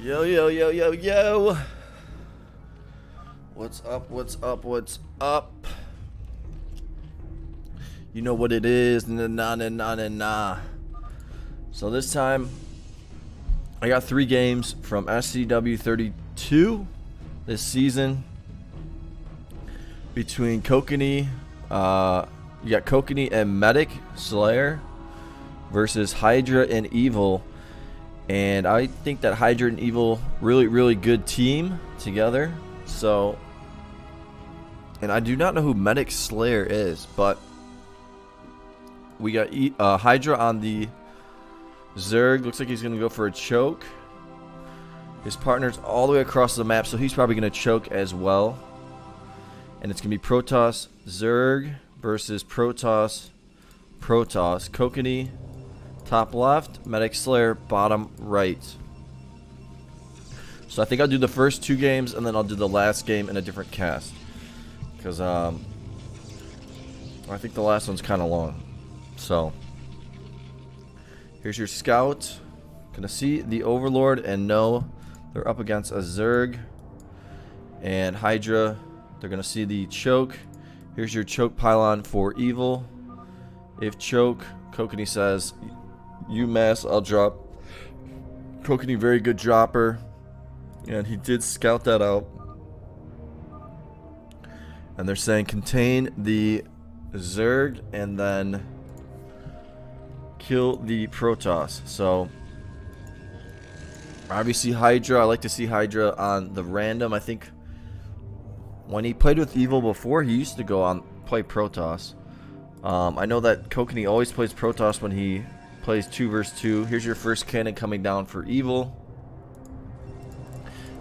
Yo, yo, yo, yo, yo. What's up, what's up, what's up? You know what it is. Nah. So this time, I got 3 games from SCW32 this season. Between Kokanee, you got Kokanee and Medic Slayer versus Hydra and Evil. And I think that Hydra and Evil, really good team together. So, and I do not know who Medic Slayer is, but we got Hydra on the Zerg. Looks like he's going to go for a choke. His partner's all the way across the map, so he's probably going to choke as well. And it's going to be Protoss Zerg versus Protoss. Kokanee top left, Medic Slayer bottom right. So I think I'll do the first 2 games and then I'll do the last game in a different cast, because I think the last one's kind of long. So here's your scout. Gonna see the Overlord and know they're up against a Zerg and Hydra. They're gonna see the choke. Here's your choke pylon for Evil. If choke, Kokanee says, UMass, I'll drop. Kokanee, very good dropper. And he did scout that out. And they're saying contain the Zerg and then kill the Protoss. So, obviously Hydra, I like to see Hydra on the random. I think when he played with Evil before, he used to go on play Protoss. I know that Kokanee always plays Protoss when he plays 2 versus 2. Here's your first cannon coming down for Evil.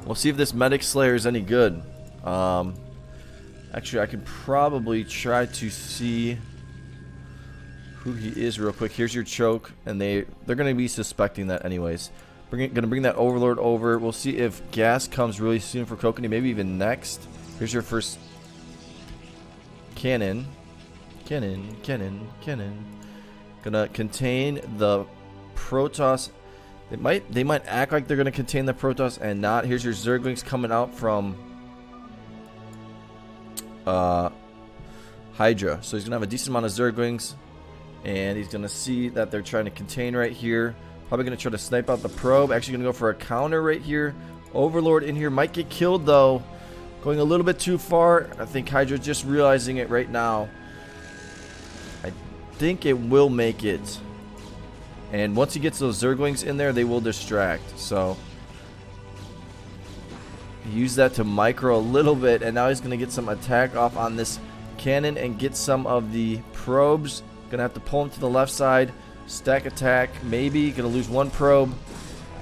We'll see if this Medic Slayer is any good. Actually, I can probably try to see who he is real quick. Here's your choke, and they're going to be suspecting that anyways. Going to bring that Overlord over. We'll see if gas comes really soon for Kokanee, maybe even next. Here's your first cannon. Cannon. Gonna contain the Protoss. They might act like they're gonna contain the Protoss and not. Here's your Zerglings coming out from Hydra. So he's gonna have a decent amount of Zerglings, and he's gonna see that they're trying to contain right here. Probably gonna try to snipe out the probe. Actually gonna go for a counter right here. Overlord in here might get killed though. Going a little bit too far. I think Hydra's just realizing it right now. I think it will make it. And once he gets those Zerglings in there, they will distract. So he used that to micro a little bit, and now he's going to get some attack off on this cannon and get some of the probes. Going to have to pull him to the left side. Stack attack, maybe. Going to lose 1 probe.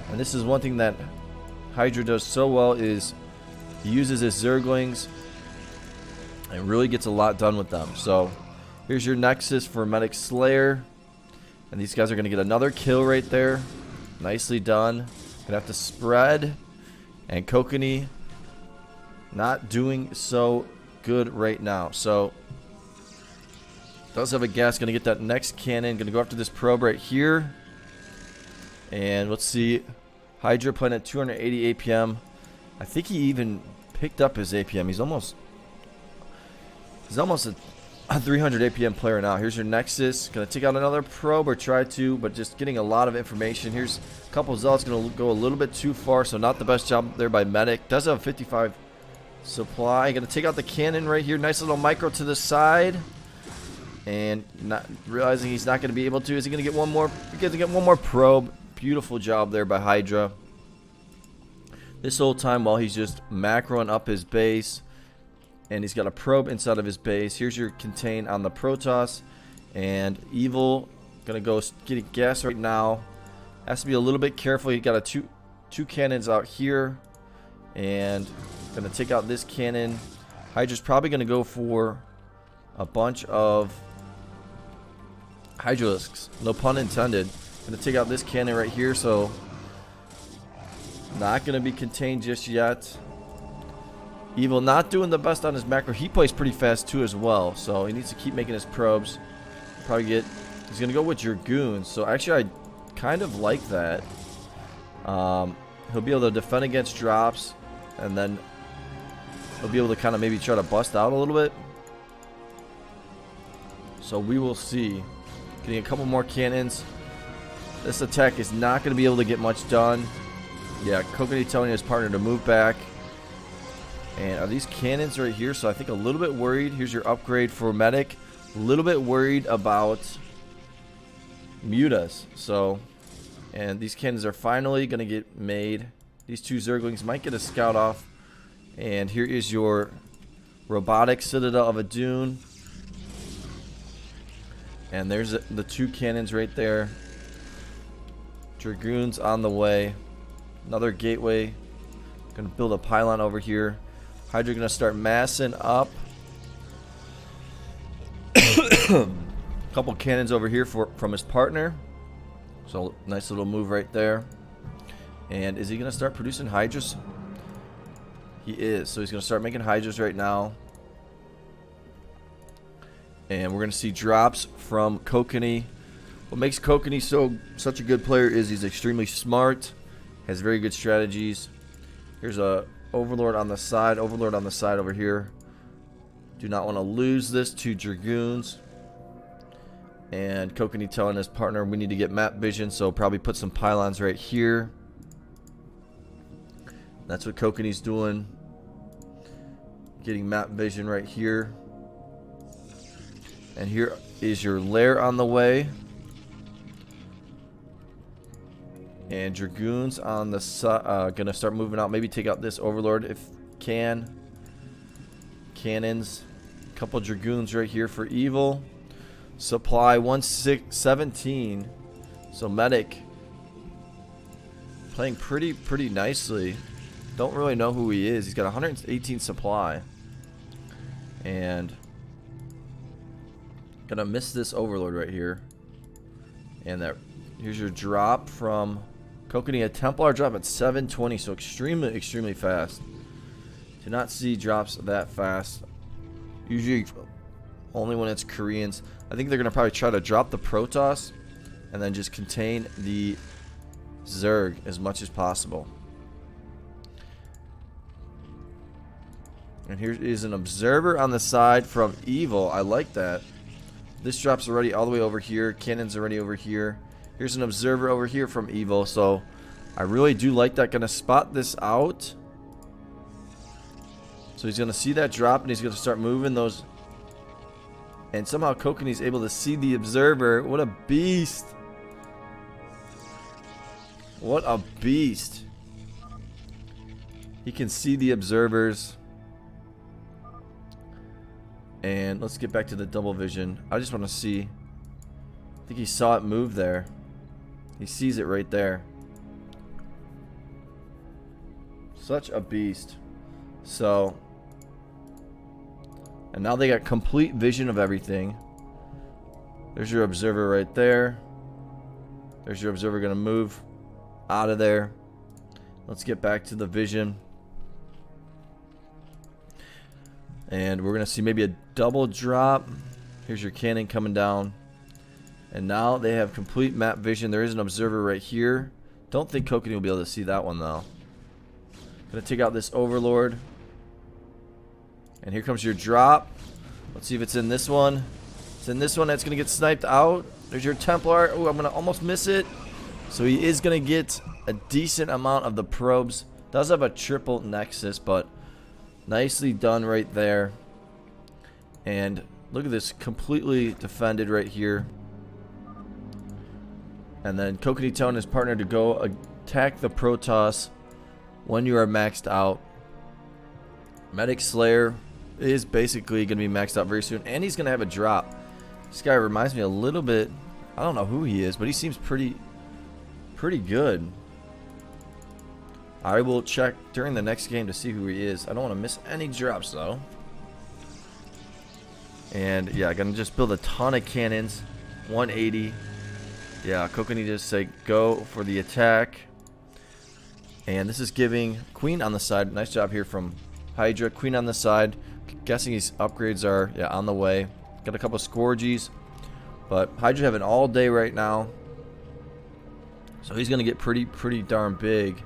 And this is one thing that Hydra does so well, is he uses his Zerglings and really gets a lot done with them. So here's your Nexus for Medic Slayer. And these guys are going to get another kill right there. Nicely done. Going to have to spread. And Kokanee not doing so good right now. So does have a gas. Going to get that next cannon. Going to go after this probe right here. And let's see. Hydra playing at 280 APM. I think he even picked up his APM. He's almost a 300 APM player now. Here's your Nexus. Gonna take out another probe, or try to, but just getting a lot of information. Here's a couple of Zealots. Gonna go a little bit too far, so not the best job there by Medic. Does have a 55 supply. Gonna take out the cannon right here. Nice little micro to the side. And not realizing he's not gonna be able to. Is he gonna get one more? He's gonna get one more probe. Beautiful job there by Hydra. This whole time while he's just macroing up his base. And he's got a probe inside of his base. Here's your contain on the Protoss. And Evil gonna go get a gas right now. Has to be a little bit careful. He got a two cannons out here. And gonna take out this cannon. Hydra's probably gonna go for a bunch of Hydralisks. No pun intended. Gonna take out this cannon right here. So not gonna be contained just yet. Evil not doing the best on his macro. He plays pretty fast too as well, so he needs to keep making his probes. Probably get. He's gonna go with Dragoons. So actually, I kind of like that. he'll be able to defend against drops, and then he'll be able to kind of maybe try to bust out a little bit. So we will see. Getting a couple more cannons. This attack is not going to be able to get much done. Yeah, Kokanee telling his partner to move back. And are these cannons right here? So I think a little bit worried. Here's your upgrade for medic. A little bit worried about mutas. So, and these cannons are finally going to get made. These two Zerglings might get a scout off. And here is your robotic citadel of a dune. And there's the two cannons right there. Dragoons on the way. Another gateway. Gonna build a pylon over here. Hydra gonna start massing up. Couple cannons over here from his partner. So nice little move right there. And is he gonna start producing Hydras? He is. So he's gonna start making Hydras right now. And we're gonna see drops from Kokanee. What makes Kokanee such a good player is he's extremely smart, has very good strategies. Here's a Overlord on the side, Overlord on the side over here. Do not want to lose this to Dragoons. And Kokanee telling his partner we need to get map vision, so probably put some pylons right here. That's what Kokanee's doing. Getting map vision right here. And here is your lair on the way. And Dragoons on the side, gonna start moving out. Maybe take out this Overlord if can. Cannons. Couple Dragoons right here for evil. Supply 117. So medic playing pretty nicely. Don't really know who he is. He's got 118 supply. And gonna miss this Overlord right here. And here's your drop from Kokanee. A Templar drop at 720, so extremely fast. Do not see drops that fast. Usually only when it's Koreans. I think they're gonna probably try to drop the Protoss and then just contain the Zerg as much as possible. And here is an observer on the side from evil. I like that. This drop's already all the way over here. Cannon's already over here. Here's an observer over here from evil. So I really do like that. Gonna spot this out. So he's gonna see that drop and he's gonna start moving those. And somehow Kokanee's able to see the observer. What a beast. What a beast. He can see the observers. And let's get back to the double vision. I just want to see. I think he saw it move there. He sees it right there. Such a beast. So, and now they got complete vision of everything. There's your observer right there. There's your observer going to move out of there. Let's get back to the vision. And we're going to see maybe a double drop. Here's your cannon coming down. And now they have complete map vision. There is an observer right here. Don't think Kokanee will be able to see that one though. Going to take out this Overlord. And here comes your drop. Let's see if it's in this one. It's in this one. That's going to get sniped out. There's your Templar. Oh, I'm going to almost miss it. So he is going to get a decent amount of the probes. Does have a triple nexus, but nicely done right there. And look at this, completely defended right here. And then Kokanee telling his partner to go attack the Protoss when you are maxed out. Medic Slayer is basically going to be maxed out very soon. And he's going to have a drop. This guy reminds me a little bit. I don't know who he is, but he seems pretty good. I will check during the next game to see who he is. I don't want to miss any drops though. And yeah, gonna just build a ton of cannons. 180. Yeah, Kokanee just say go for the attack. And this is giving Queen on the side. Nice job here from Hydra. Queen on the side. Guessing his upgrades are on the way. Got a couple Scourges. But Hydra having all day right now. So he's gonna get pretty darn big.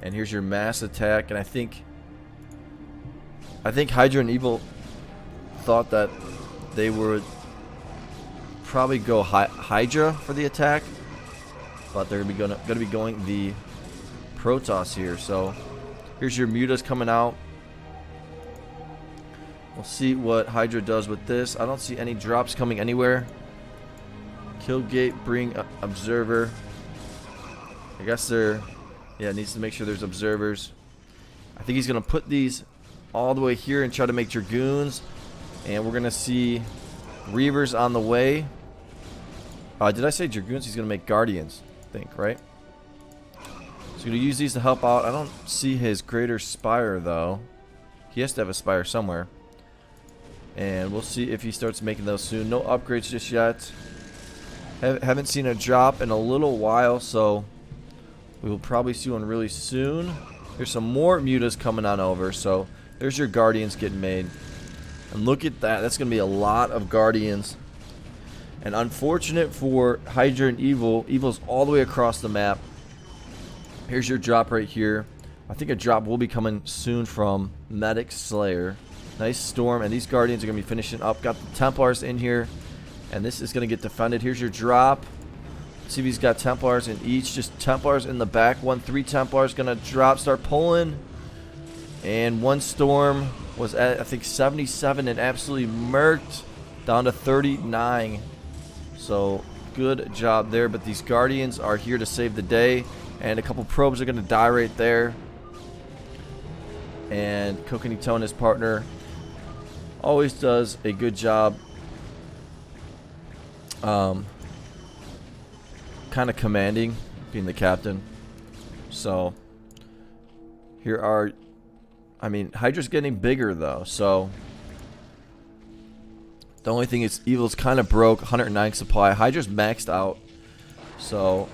And here's your mass attack. And I think Hydra and Evil thought that they would probably go Hydra for the attack, but they're gonna be going the Protoss here. So here's your mutas coming out. We'll see what Hydra does with this. I don't see any drops coming anywhere. Kill gate, bring observer. I guess they're, yeah, it needs to make sure there's observers. I think he's gonna put these all the way here and try to make Dragoons, and we're gonna see Reavers on the way. Did I say Dragoons? He's gonna make Guardians, I think, right? So gonna use these to help out. I don't see his greater spire though. He has to have a spire somewhere, and we'll see if he starts making those soon. No upgrades just yet. Haven't seen a drop in a little while, so we will probably see one really soon. There's some more mutas coming on over, so there's your Guardians getting made. And look at that. That's going to be a lot of Guardians. And unfortunate for Hydra and Evil, Evil's all the way across the map. Here's your drop right here. I think a drop will be coming soon from Medic Slayer. Nice storm, and these Guardians are going to be finishing up. Got the Templars in here, and this is going to get defended. Here's your drop. See if he's got Templars in each. Just Templars in the back. 3 Templars going to drop, start pulling. And one storm was at, I think, 77 and absolutely murked down to 39. So good job there. But these Guardians are here to save the day. And a couple probes are going to die right there. And Kokanee and his partner always does a good job kind of commanding, being the captain. So here are, I mean, Hydra's getting bigger though, so the only thing is Evil's kind of broke. 109 supply. Hydra's maxed out, so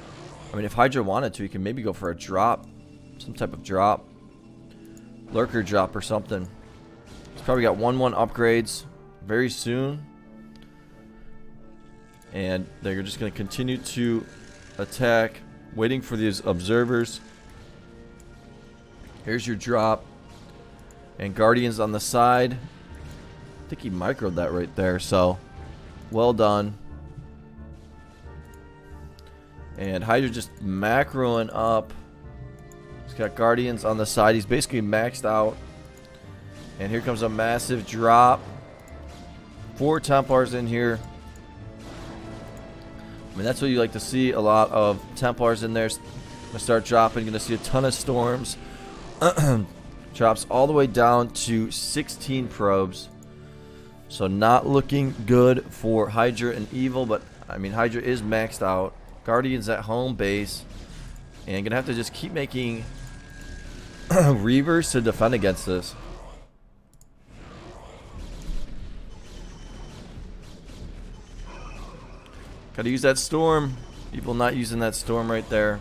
I mean, if Hydra wanted to, he can maybe go for a drop, some type of drop, lurker drop or something. He's probably got 1/1 upgrades very soon, and they're just going to continue to attack, waiting for these observers. Here's your drop, and Guardians on the side. I think he microed that right there, so well done. And Hydra just macroing up. He's got Guardians on the side. He's basically maxed out. And here comes a massive drop. 4 Templars in here. I mean, that's what you like to see. A lot of Templars in there. Gonna start dropping. Gonna see a ton of storms. Drops all the way down to 16 probes. So not looking good for Hydra and Evil, but I mean, Hydra is maxed out. Guardians at home base, and gonna have to just keep making Reavers to defend against this. Gotta use that storm. Evil not using that storm right there.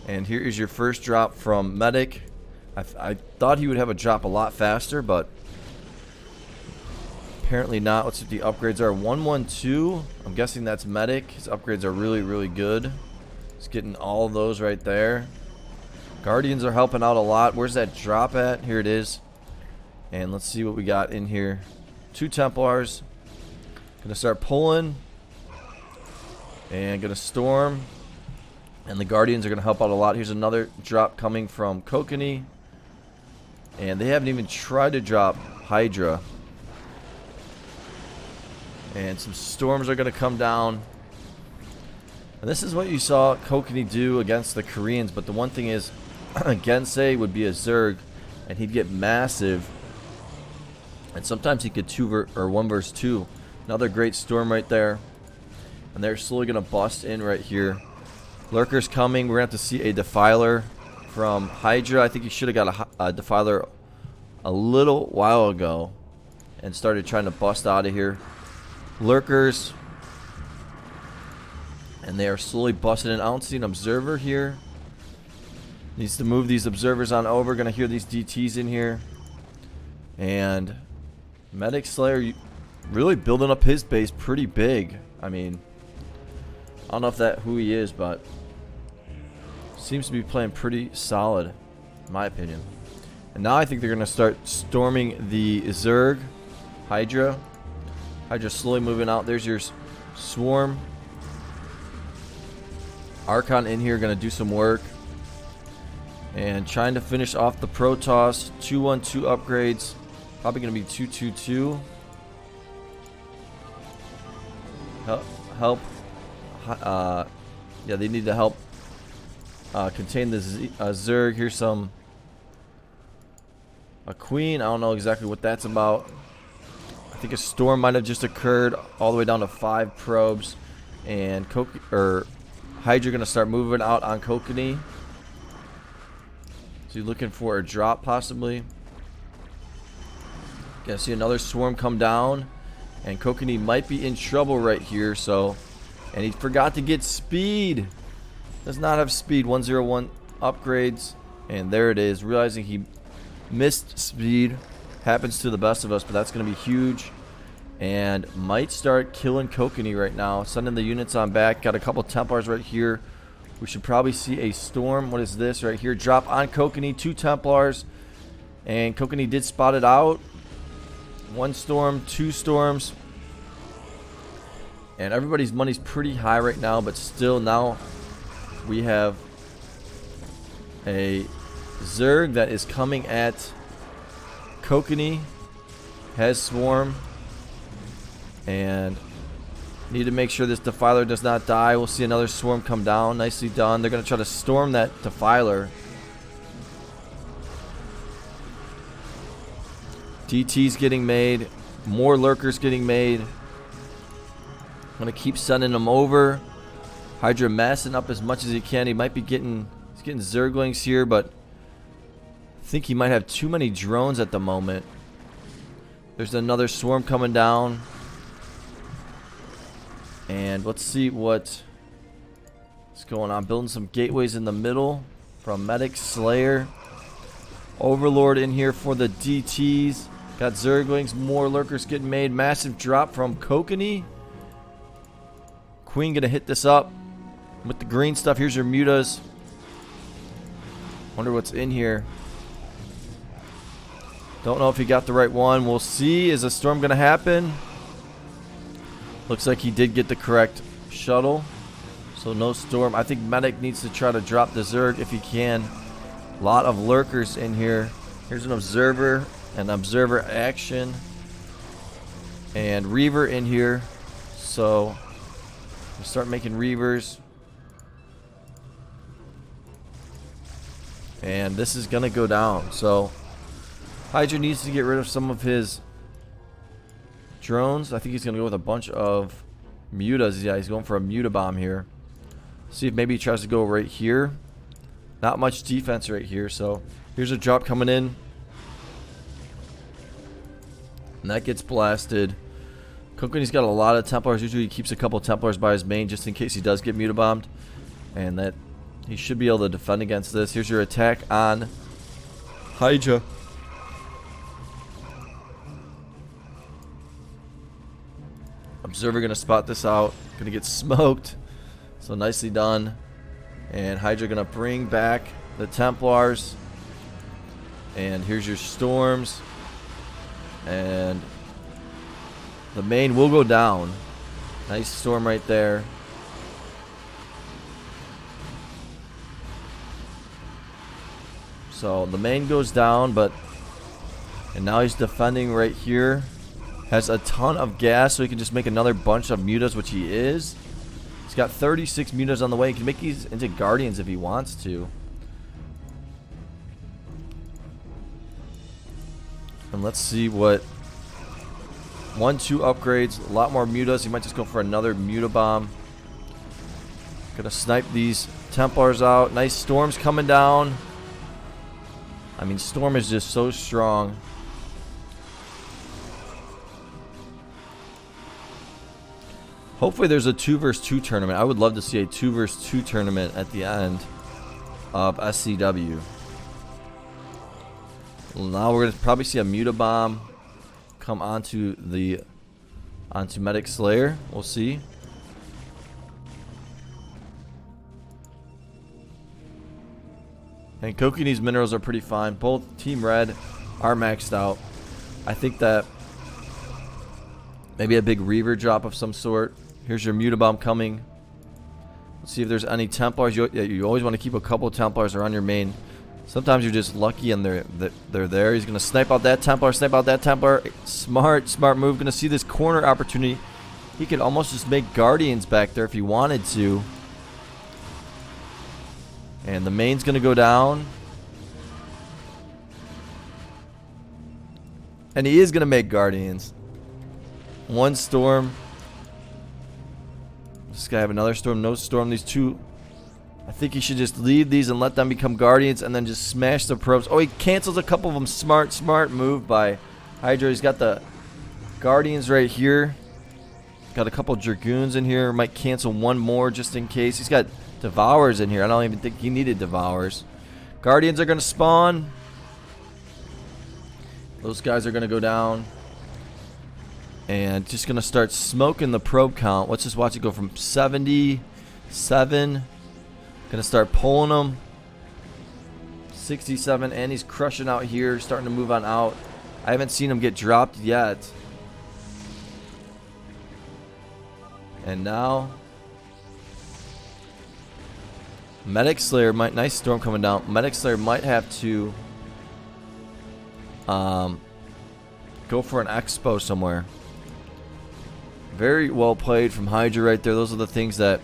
And here is your first drop from Medic. I thought he would have a drop a lot faster, but apparently not. Let's see what the upgrades are. 112. I'm guessing that's Medic. His upgrades are really, really good. He's getting all of those right there. Guardians are helping out a lot. Where's that drop at? Here it is. And let's see what we got in here. 2 Templars. Gonna start pulling. And gonna storm. And the Guardians are gonna help out a lot. Here's another drop coming from Kokanee. And they haven't even tried to drop Hydra. And some storms are going to come down. And this is what you saw Kokanee do against the Koreans. But the one thing is, GGsz would be a Zerg, and he'd get massive. And sometimes he could 1 versus 2. Another great storm right there. And they're slowly going to bust in right here. Lurker's coming. We're going to have to see a Defiler from Hydra. I think he should have got a Defiler a little while ago and started trying to bust out of here. Lurkers, and they are slowly busting in. I don't see an observer here. Needs to move these observers on over. Gonna hear these DTs in here. And Medic Slayer really building up his base pretty big. I mean, I don't know if who he is, but Seems to be playing pretty solid, in my opinion. And now I think they're going to start storming the Zerg. Hydra. Hydra slowly moving out. There's your swarm. Archon in here going to do some work. And trying to finish off the Protoss. 212 upgrades. Probably going to be 222. Help. Yeah, they need to help contain the Zerg. Here's a queen. I don't know exactly what that's about. I think a storm might have just occurred all the way down to 5 probes. And Hydra going to start moving out on Kokanee. So you're looking for a drop possibly. Gonna see another swarm come down. And Kokanee might be in trouble right here. And he forgot to get speed. Does not have speed. 101 upgrades. And there it is. Realizing he missed speed. Happens to the best of us, but that's going to be huge. And might start killing Kokanee right now. Sending the units on back. Got a couple Templars right here. We should probably see a storm. What is this right here? Drop on Kokanee. 2 Templars. And Kokanee did spot it out. 1 storm, 2 storms. And everybody's money's pretty high right now, but still now we have a Zerg that is coming at Kokanee. Has swarm. And need to make sure this Defiler does not die. We'll see another swarm come down. Nicely done. They're going to try to storm that Defiler. DT's getting made. More lurkers getting made. I'm going to keep sending them over. Hydra massing up as much as he can. He might be getting Zerglings here, but I think he might have too many drones at the moment. There's another swarm coming down. And let's see what's going on. Building some gateways in the middle from Medic, Slayer. Overlord in here for the DTs. Got Zerglings, more lurkers getting made. Massive drop from Kokanee. Queen gonna hit this up with the green stuff. Here's your mutas. Wonder what's in here. Don't know if he got the right one. We'll see. Is a storm gonna happen? Looks like he did get the correct shuttle. So no storm. I think Medic needs to try to drop the Zerg if he can. A lot of lurkers in here. Here's an observer. An observer action. And Reaver in here. So we'll start making Reavers. And this is going to go down. So Hydra needs to get rid of some of his drones. I think he's going to go with a bunch of mutas. Yeah, he's going for a muta bomb here. See if maybe he tries to go right here. Not much defense right here. So here's a drop coming in. And that gets blasted. Kokanee's got a lot of Templars. Usually he keeps a couple Templars by his main just in case he does get muta bombed. And that he should be able to defend against this. Here's your attack on Hydra. Observer gonna spot this out. Gonna get smoked. So nicely done. And Hydra gonna bring back the Templars. And here's your storms. And the main will go down. Nice storm right there. So the main goes down, and now he's defending right here. Has a ton of gas, so he can just make another bunch of mutas, which he is. He's got 36 mutas on the way. He can make these into guardians if he wants to. And let's see what 1-2 upgrades, a lot more mutas. He might just go for another muta bomb. Gonna snipe these Templars out. Nice storms coming down. I mean, storm is just so strong. Hopefully there's a 2 vs 2 tournament. I would love to see a 2 vs 2 tournament at the end of SCW. Now we're gonna probably see a muta bomb come onto Medic Slayer. We'll see. And Kokanee's minerals are pretty fine. Both Team Red are maxed out. I think that maybe a big Reaver drop of some sort. Here's your Mutabomb coming. Let's see if there's any Templars. You always want to keep a couple of Templars around your main. Sometimes you're just lucky and they're there. He's going to snipe out that Templar, snipe out that Templar. Smart move. Going to see this corner opportunity. He could almost just make Guardians back there if he wanted to. And the main's going to go down. And he is going to make Guardians. One Storm. This guy have another Storm, no Storm. These two, I think he should just leave these and let them become Guardians and then just smash the probes. Oh, he cancels a couple of them. Smart move by Hydra. He's got the Guardians right here. Got a couple Dragoons in here. Might cancel one more just in case. He's got Devours in here. I don't even think he needed Devours. Guardians are going to spawn. Those guys are going to go down. And just going to start smoking the probe count. Let's just watch it go from 77. Going to start pulling them. 67. And he's crushing out here. Starting to move on out. I haven't seen him get dropped yet. And now Medic Slayer might, nice Storm coming down. Medic Slayer might have to go for an expo somewhere. Very well played from Hydra right there. Those are the things that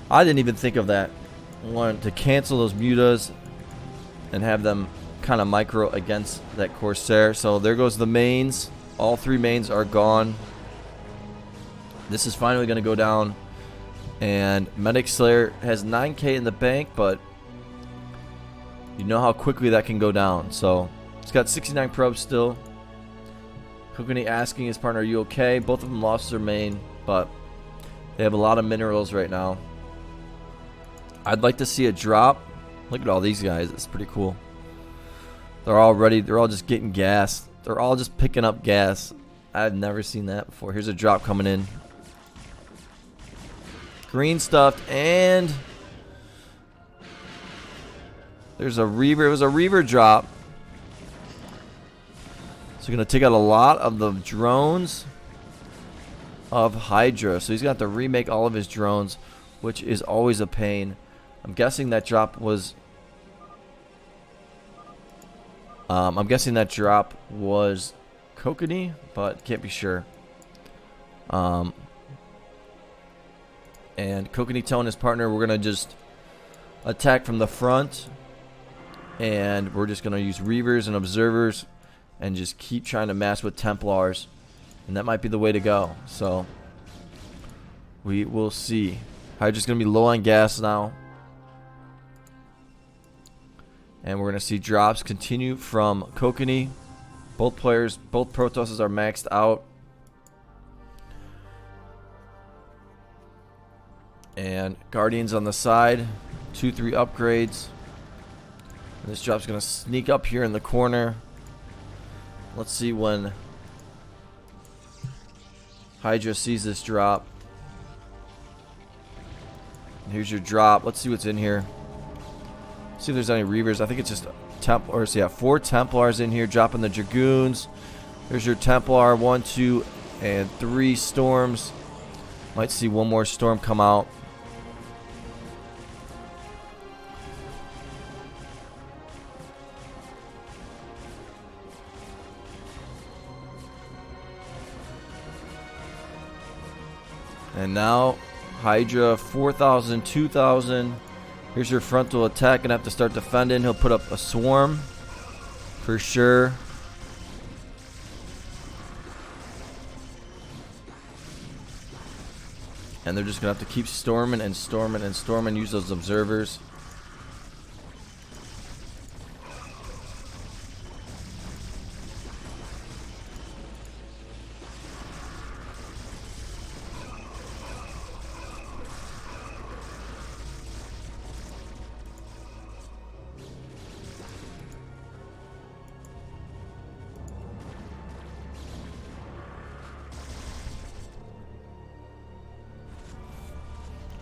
I didn't even think of that. I wanted to cancel those mutas and have them kind of micro against that Corsair. So there goes the mains. All three mains are gone. This is finally going to go down. And Medic Slayer has 9k in the bank, but you know how quickly that can go down. So it's got 69 probes still. Kokanee asking his partner, are you okay? Both of them lost their main, but they have a lot of minerals right now. I'd like to see a drop. Look at all these guys. It's pretty cool. They're all ready. They're all just getting gas. They're all just picking up gas. I've never seen that before. Here's a drop coming in. Green stuffed, and there's a Reaver. It was a Reaver drop. So you're going to take out a lot of the drones of Hydra. So he's going to have to remake all of his drones, which is always a pain. I'm guessing that drop was Kokanee, but can't be sure. And Kokanee telling his partner, we're going to just attack from the front. And we're just going to use Reavers and Observers and just keep trying to match with Templars. And that might be the way to go. So we will see. Hydra's going to be low on gas now. And we're going to see drops continue from Kokanee. Both players, both Protosses are maxed out. And Guardians on the side. 2-3 upgrades. And this drop's going to sneak up here in the corner. Let's see when Hydra sees this drop. Here's your drop. Let's see what's in here. See if there's any Reavers. I think it's just Templars. Yeah, 4 Templars in here dropping the Dragoons. There's your Templar. 1, 2, and 3 Storms. Might see one more Storm come out. And now Hydra 4,000, 2,000. Here's your frontal attack. Gonna have to start defending. He'll put up a swarm for sure. And they're just gonna have to keep storming and storming and storming. Use those observers.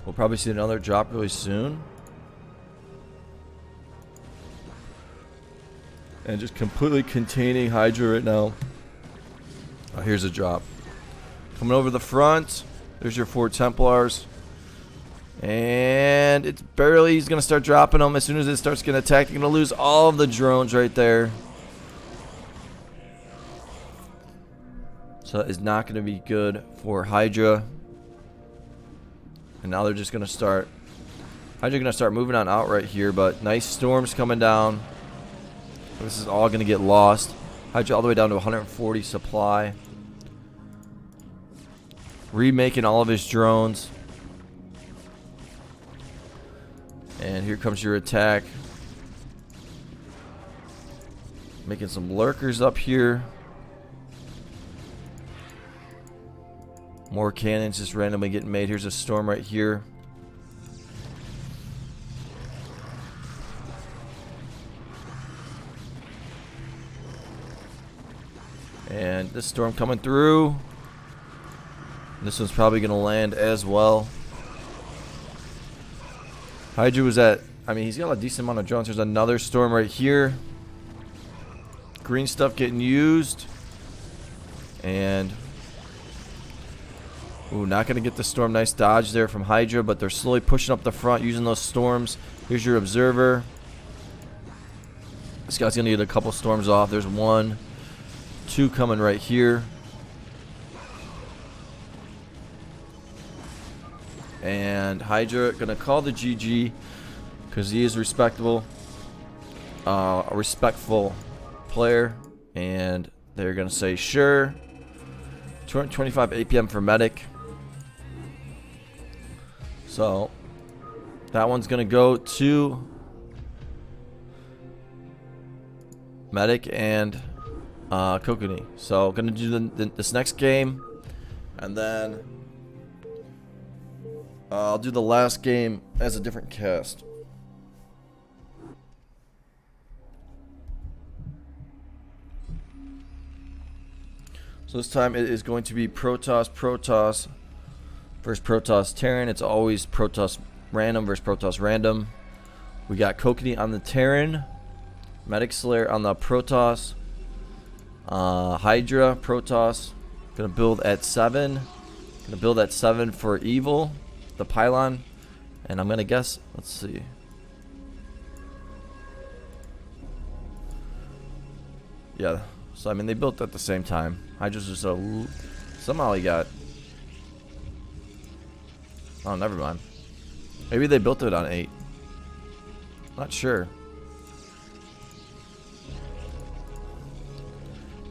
We'll probably see another drop really soon. and just completely containing Hydra right now. Oh, here's a drop. Coming over the front. There's your 4 Templars. And it's barely, he's going to start dropping them. As soon as it starts getting attacked, you're going to lose all of the drones right there. So that is not going to be good for Hydra. And now they're just going to start. Hydra going to start moving on out right here. But nice storms coming down. This is all going to get lost. Hydra all the way down to 140 supply. Remaking all of his drones. And here comes your attack. Making some lurkers up here. More cannons just randomly getting made. Here's a storm right here. And this storm coming through. This one's probably going to land as well. Hydra was at, I mean, he's got a decent amount of drones. There's another storm right here. Green stuff getting used. And, ooh, not going to get the storm. Nice dodge there from Hydra, but they're slowly pushing up the front using those storms. Here's your observer. This guy's going to get a couple storms off. There's 1, 2 coming right here. And Hydra gonna call the GG because he is respectable, a respectful player, and they're gonna say sure. 225 APM for medic. So that one's gonna go to medic and Kokanee. So gonna do this next game, and then I'll do the last game as a different cast. So this time it is going to be Protoss versus Protoss Terran. It's always Protoss random versus Protoss random. We got Kokanee on the Terran, Medic Slayer on the Protoss, Hydra Protoss. Gonna build at 7. Gonna build at 7 for Evil, the pylon, and I'm gonna guess, let's see, yeah, so I mean they built at the same time. I just somehow he got, oh, never mind, maybe they built it on 8, not sure.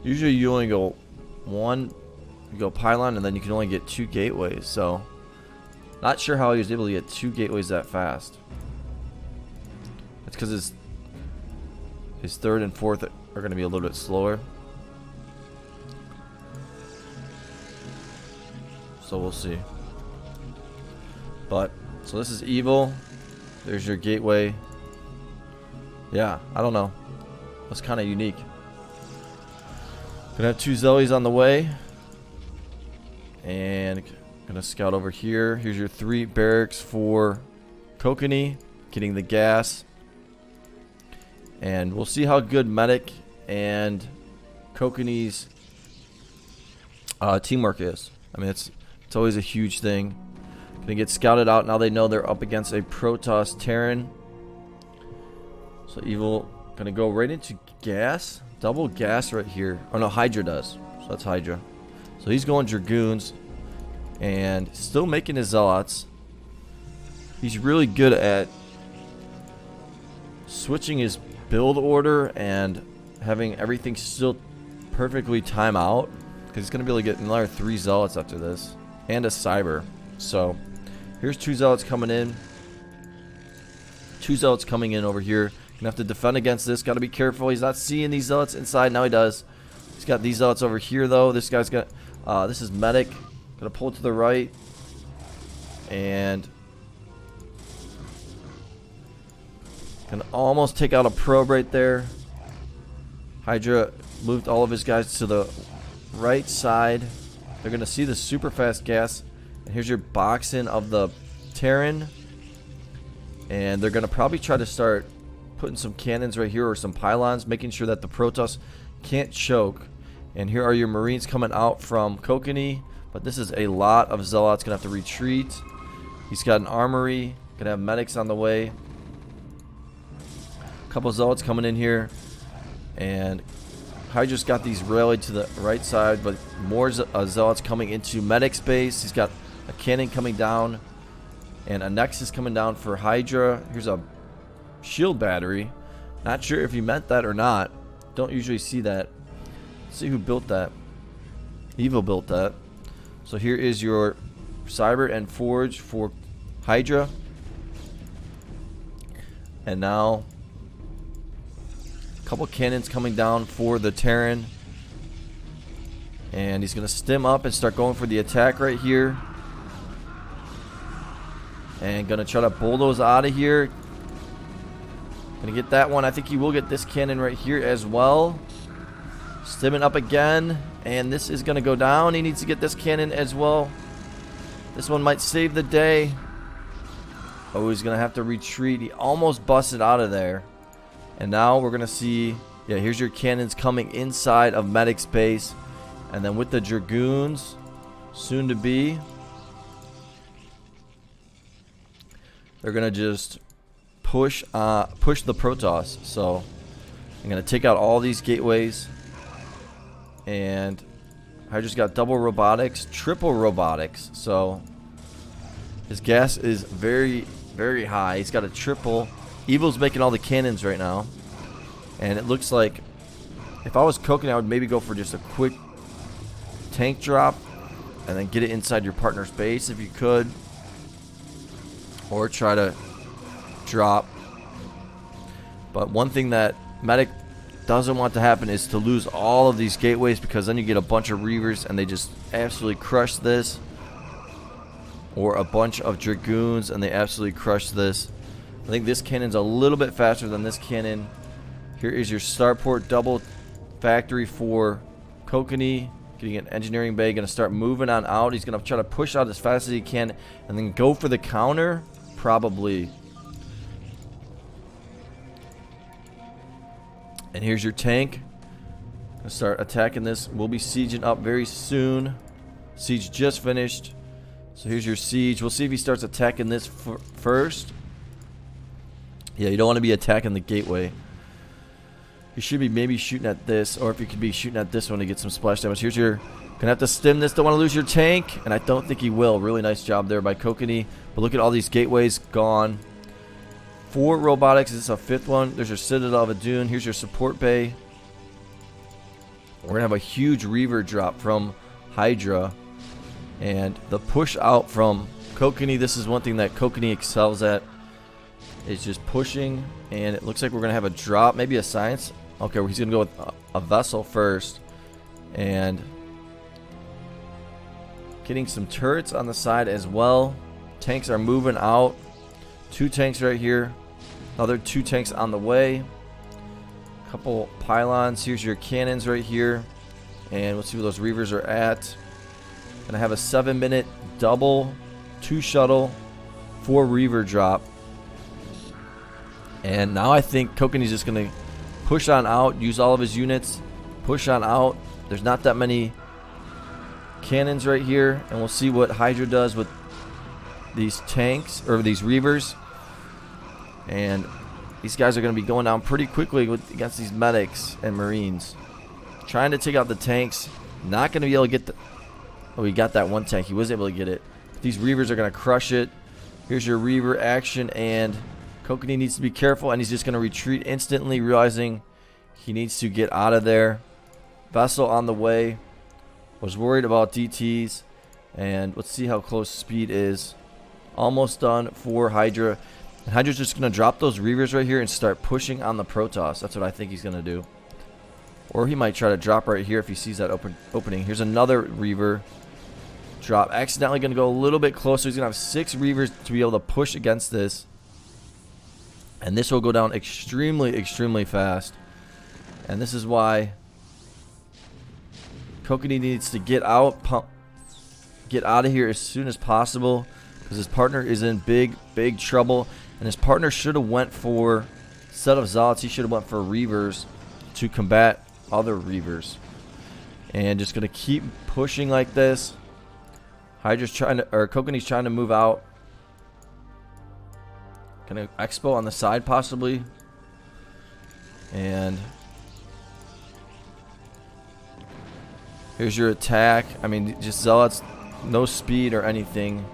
Usually you only go 1, you go pylon, and then you can only get 2 gateways, so not sure how he was able to get 2 gateways that fast. It's because his 3rd and 4th are going to be a little bit slower. So we'll see. But, so this is Evil. There's your gateway. Yeah, I don't know. That's kind of unique. Gonna have 2 Zellies on the way. And gonna scout over here. Here's your 3 barracks for Kokanee, getting the gas. And we'll see how good Medic and Kokanee's teamwork is. I mean, it's always a huge thing. Gonna get scouted out. Now they know they're up against a Protoss Terran. So Evil gonna go right into gas. Double gas right here. Oh no, Hydra does. So that's Hydra. So he's going Dragoons. And still making his Zealots. He's really good at switching his build order and having everything still perfectly time out. Because he's going to be able to get another 3 Zealots after this. And a Cyber. So here's 2 Zealots coming in. 2 Zealots coming in over here. Gonna have to defend against this. Got to be careful. He's not seeing these Zealots inside. Now he does. He's got these Zealots over here though. This guy's got... this is Medic. Gonna pull to the right. And... can almost take out a probe right there. Hydra moved all of his guys to the right side. They're going to see the super fast gas. And here's your box in of the Terran. And they're going to probably try to start putting some cannons right here or some pylons, making sure that the Protoss can't choke. And here are your Marines coming out from Kokanee, but this is a lot of Zealots. Gonna have to retreat. He's got an armory, gonna have medics on the way. A couple Zealots coming in here, and Hydra's got these rallied to the right side, but more Zealots coming into medic space. He's got a cannon coming down and a Nexus coming down for Hydra. Here's a shield battery. Not sure if he meant that or not. Don't usually see that. Let's see who built that. Evil built that. So here is your Cyber and Forge for Hydra. And now a couple cannons coming down for the Terran. And he's going to stim up and start going for the attack right here. And going to try to bulldoze out of here. Going to get that one. I think he will get this cannon right here as well. Stimming up again. And this is going to go down. He needs to get this cannon as well. This one might save the day. Oh, he's going to have to retreat. He almost busted out of there. And now we're going to see, yeah, here's your cannons coming inside of medic space. And then with the Dragoons, soon to be, they're going to just push the Protoss. So I'm going to take out all these gateways. And I just got double robotics, triple robotics. So his gas is very, very high. He's got a triple. Evil's making all the cannons right now. And it looks like if I was Kokanee, I would maybe go for just a quick tank drop and then get it inside your partner's base if you could. Or try to drop. But one thing that Medic doesn't want to happen is to lose all of these gateways, because then you get a bunch of Reavers and they just absolutely crush this. Or a bunch of Dragoons and they absolutely crush this. I think this cannon's a little bit faster than this cannon. Here is your starport double factory for Kokanee. Getting an engineering bay. Going to start moving on out. He's going to try to push out as fast as he can and then go for the counter. Probably. And here's your tank. Going to start attacking this. We'll be sieging up very soon. Siege just finished. So here's your siege. We'll see if he starts attacking this first. Yeah, you don't want to be attacking the gateway. You should be maybe shooting at this, or if you could be shooting at this one to get some splash damage. Here's your, gonna have to stim this. Don't want to lose your tank, and I don't think he will. Really nice job there by Kokanee. But look at all these gateways gone. 4 robotics. Is this a 5th one? There's your Citadel of a Dune. Here's your support bay. We're gonna have a huge Reaver drop from Hydra, and the push out from Kokanee. This is one thing that Kokanee excels at. Is just pushing, and it looks like we're gonna have a drop, maybe a science. Okay, well, he's gonna go with a vessel first, and getting some turrets on the side as well. Tanks are moving out. 2 tanks right here, another 2 tanks on the way. Couple pylons. Here's your cannons right here, and we'll see where those Reavers are at. Gonna have a 7-minute double 2 shuttle 4 Reaver drop. And now I think Kokanee's just going to push on out, use all of his units, push on out. There's not that many cannons right here, and we'll see what Hydra does with these tanks, or these Reavers. And these guys are going to be going down pretty quickly against these medics and Marines. Trying to take out the tanks. Not going to be able to get the... Oh, he got that one tank. He was able to get it. These Reavers are going to crush it. Here's your Reaver action, and Kokanee needs to be careful, and he's just going to retreat instantly, realizing he needs to get out of there. Vessel on the way. Was worried about DTs, and let's see how close speed is. Almost done for Hydra. And Hydra's just going to drop those Reavers right here and start pushing on the Protoss. That's what I think he's going to do. Or he might try to drop right here if he sees that opening. Here's another Reaver drop. Accidentally going to go a little bit closer. He's going to have 6 Reavers to be able to push against this. And this will go down extremely, extremely fast. And this is why Kokanee needs to get out of here as soon as possible, because his partner is in big, big trouble. And his partner should have went for Instead of Zealots, he should have went for Reavers to combat other Reavers. And just going to keep pushing like this. Hydra's trying to, or Kokanee's trying to move out. Gonna Expo on the side possibly. And here's your attack. I mean, just Zealots, no speed or anything.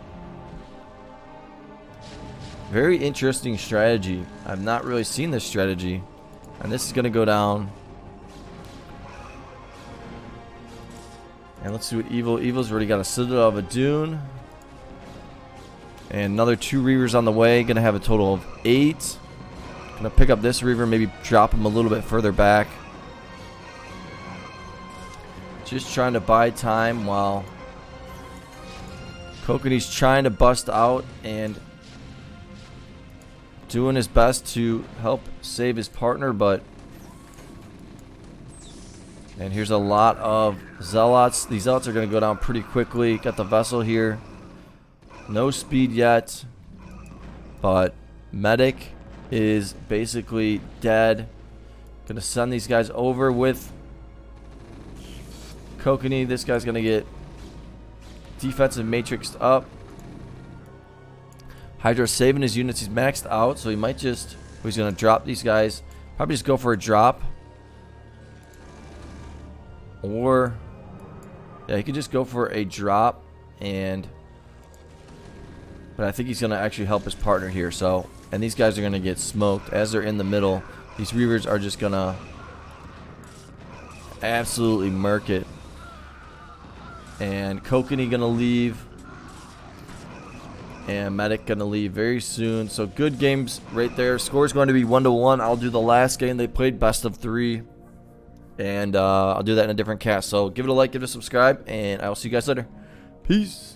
Very interesting strategy. I've not really seen this strategy. And this is going to go down. And let's see what Evil. Evil's already got a Citadel of a Dune. And another 2 Reavers on the way. Going to have a total of 8. Going to pick up this Reaver. Maybe drop him a little bit further back. Just trying to buy time while Kokanee's trying to bust out and doing his best to help save his partner, but and here's a lot of Zealots. These Zealots are going to go down pretty quickly. Got the vessel here. No speed yet, but Medic is basically dead. Gonna send these guys over with Kokanee. This guy's gonna get defensive matrixed up. Hydra saving his units. He's maxed out, so he might just, he's gonna drop these guys. Probably just go for a drop. Or yeah, he could just go for a drop, and but I think he's gonna actually help his partner here. So, and these guys are gonna get smoked as they're in the middle. These Reavers are just gonna absolutely murk it. And Kokanee gonna leave, and Medic gonna leave very soon. So good games right there. Score's going to be 1-1. I'll do the last game they played, best of 3, and I'll do that in a different cast. So give it a like, give it a subscribe, and I will see you guys later. Peace.